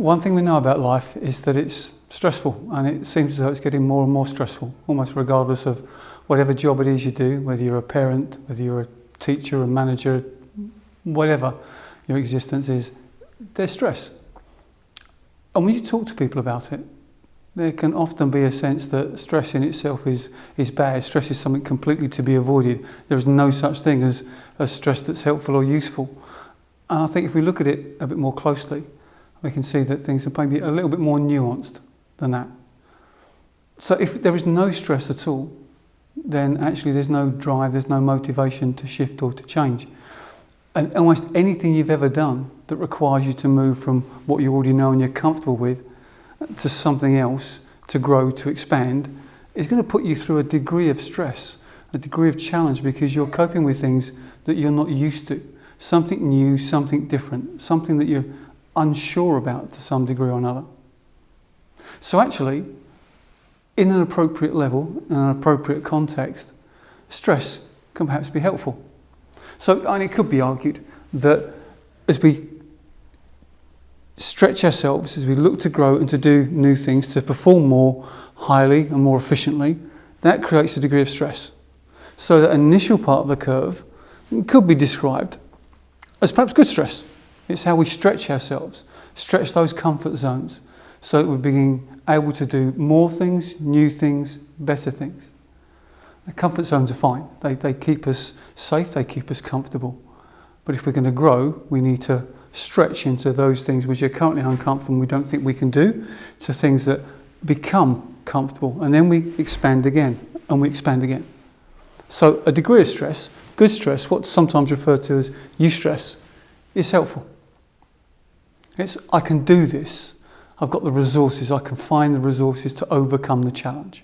One thing we know about life is that it's stressful, and it seems as though it's getting more and more stressful, almost regardless of whatever job it is you do, whether you're a parent, whether you're a teacher, a manager, whatever your existence is, there's stress. And when you talk to people about it, there can often be a sense that stress in itself is bad. Stress is something completely to be avoided. There is no such thing as stress that's helpful or useful. And I think if we look at it a bit more closely, we can see that things are maybe a little bit more nuanced than that. So if there is no stress at all, then actually there's no drive, there's no motivation to shift or to change. And almost anything you've ever done that requires you to move from what you already know and you're comfortable with to something else, to grow, to expand, is going to put you through a degree of stress, a degree of challenge, because you're coping with things that you're not used to. Something new, something different, something that you're unsure about to some degree or another. So actually, in an appropriate level, in an appropriate context, stress can perhaps be helpful. So, and it could be argued that as we stretch ourselves, as we look to grow and to do new things, to perform more highly and more efficiently, that creates a degree of stress. So that initial part of the curve could be described as perhaps good stress. It's how we stretch ourselves, stretch those comfort zones, so that we're being able to do more things, new things, better things. The comfort zones are fine. They keep us safe, they keep us comfortable. But if we're going to grow, we need to stretch into those things which are currently uncomfortable and we don't think we can do, to things that become comfortable. And then we expand again, and we expand again. So a degree of stress, good stress, what's sometimes referred to as eustress, is helpful. It's, I can do this. I've got the resources. I can find the resources to overcome the challenge.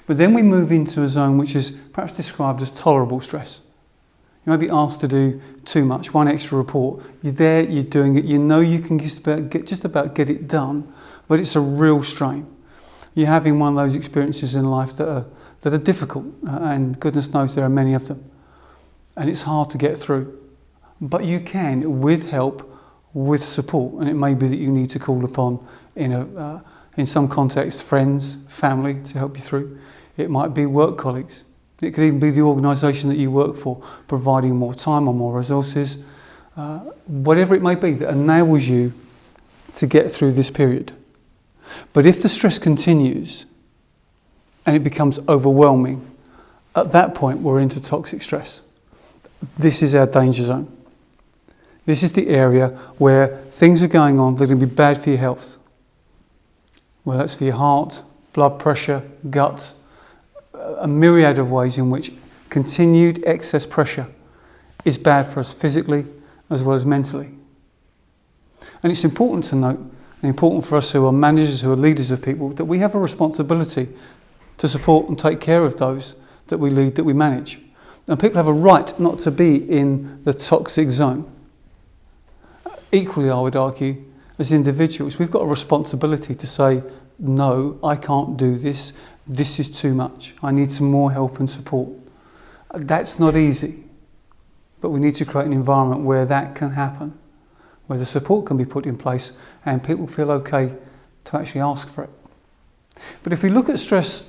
But then we move into a zone which is perhaps described as tolerable stress. You may be asked to do too much, one extra report. You're there, you're doing it. You know you can just about get it done, but it's a real strain. You're having one of those experiences in life that are difficult, and goodness knows there are many of them. And it's hard to get through. But you can, with help, with support, and it may be that you need to call upon, in some context, friends, family to help you through. It might be work colleagues. It could even be the organisation that you work for, providing more time or more resources, whatever it may be that enables you to get through this period. But if the stress continues and it becomes overwhelming, at that point we're into toxic stress. This is our danger zone. This is the area where things are going on that are going to be bad for your health. Whether that's for your heart, blood pressure, gut, a myriad of ways in which continued excess pressure is bad for us physically as well as mentally. And it's important to note, and important for us who are managers, who are leaders of people, that we have a responsibility to support and take care of those that we lead, that we manage. And people have a right not to be in the toxic zone. Equally, I would argue, as individuals, we've got a responsibility to say, no, I can't do this. This is too much. I need some more help and support. That's not easy. But we need to create an environment where that can happen, where the support can be put in place and people feel okay to actually ask for it. But if we look at stress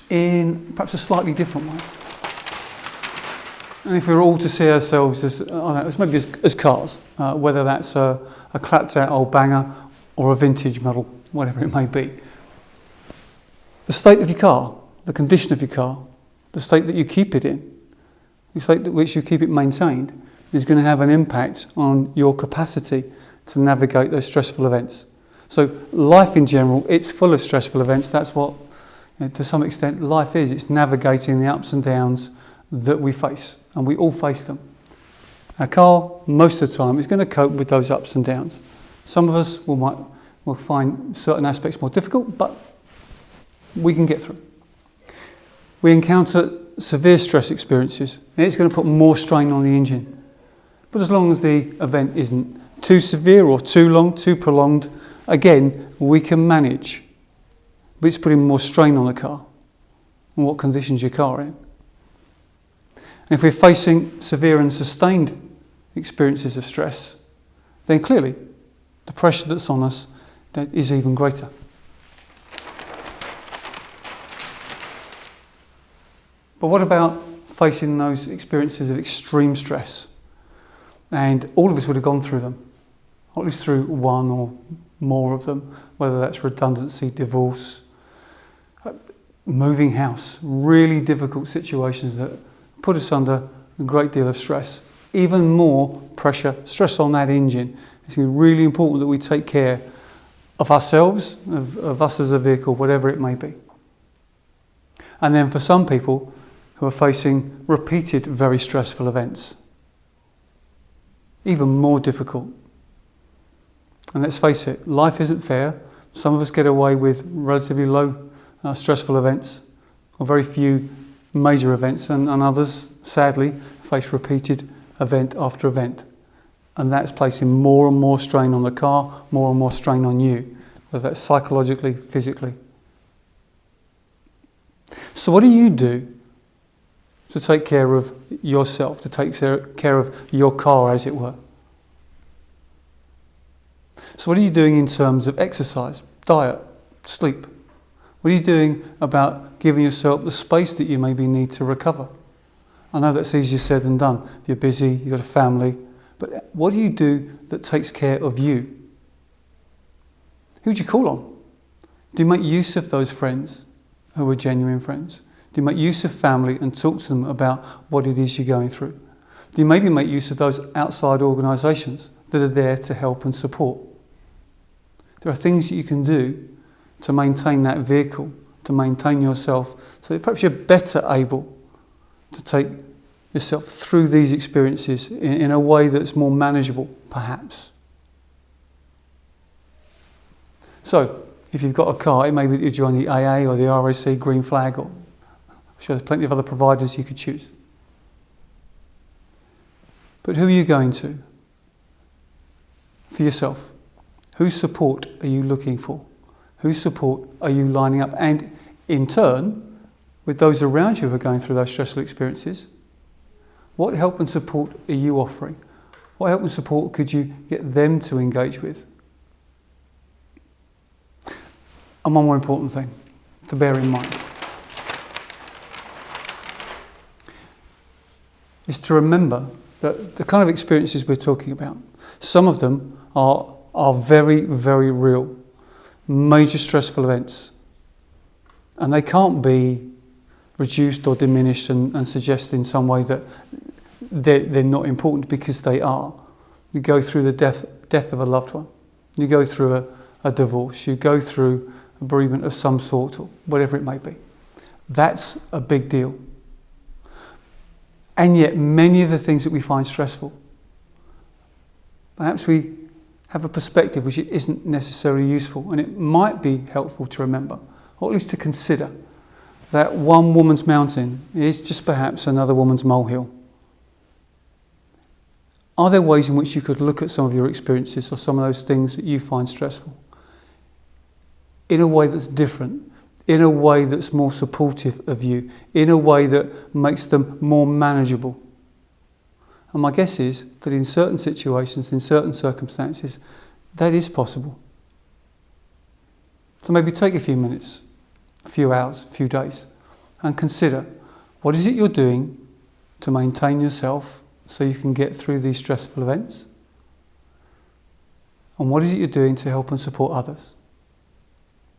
in perhaps a slightly different way, and if we were all to see ourselves as, maybe as cars, whether that's a clapped out old banger or a vintage model, whatever it may be. The state of your car, the condition of your car, the state that you keep it in, the state at which you keep it maintained, is going to have an impact on your capacity to navigate those stressful events. So life in general, it's full of stressful events. That's what, to some extent, life is. It's navigating the ups and downs that we face, and we all face them. Our car, most of the time, is going to cope with those ups and downs. Some of us will find certain aspects more difficult, but we can get through. We encounter severe stress experiences, and it's going to put more strain on the engine. But as long as the event isn't too severe or too long, too prolonged, again, we can manage. But it's putting more strain on the car and what conditions your car in. And if we're facing severe and sustained experiences of stress, then clearly the pressure that's on us that is even greater. But what about facing those experiences of extreme stress? And all of us would have gone through them, or at least through one or more of them, whether that's redundancy, divorce, moving house, really difficult situations that put us under a great deal of stress. Even more pressure, stress on that engine. It's really important that we take care of ourselves, of us as a vehicle, whatever it may be. And then for some people who are facing repeated very stressful events, even more difficult. And let's face it, life isn't fair. Some of us get away with relatively low stressful events, or very few major events, and others, sadly, face repeated event after event. And that's placing more and more strain on the car, more and more strain on you, whether that's psychologically, physically. So what do you do to take care of yourself, to take care of your car, as it were? So what are you doing in terms of exercise, diet, sleep? What are you doing about giving yourself the space that you maybe need to recover? I know that's easier said than done. If you're busy, you've got a family, but what do you do that takes care of you? Who do you call on? Do you make use of those friends who are genuine friends? Do you make use of family and talk to them about what it is you're going through? Do you maybe make use of those outside organisations that are there to help and support? There are things that you can do to maintain that vehicle, to maintain yourself, so that perhaps you're better able to take yourself through these experiences in a way that's more manageable, perhaps. So, if you've got a car, it may be that you join the AA or the RAC, Green Flag, or I'm sure there's plenty of other providers you could choose. But who are you going to? For yourself. Whose support are you looking for? Whose support are you lining up? And in turn, with those around you who are going through those stressful experiences, what help and support are you offering? What help and support could you get them to engage with? And one more important thing to bear in mind is to remember that the kind of experiences we're talking about, some of them are very, very real, major stressful events. And they can't be reduced or diminished and suggest in some way that they're not important, because they are. You go through the death of a loved one. You go through a divorce. You go through a bereavement of some sort, or whatever it may be. That's a big deal. And yet many of the things that we find stressful, perhaps we have a perspective which isn't necessarily useful, and it might be helpful to remember, or at least to consider, that one woman's mountain is just perhaps another woman's molehill. Are there ways in which you could look at some of your experiences or some of those things that you find stressful in a way that's different, in a way that's more supportive of you, in a way that makes them more manageable? And my guess is that in certain situations, in certain circumstances, that is possible. So maybe take a few minutes, a few hours, a few days, and consider, what is it you're doing to maintain yourself so you can get through these stressful events? And what is it you're doing to help and support others?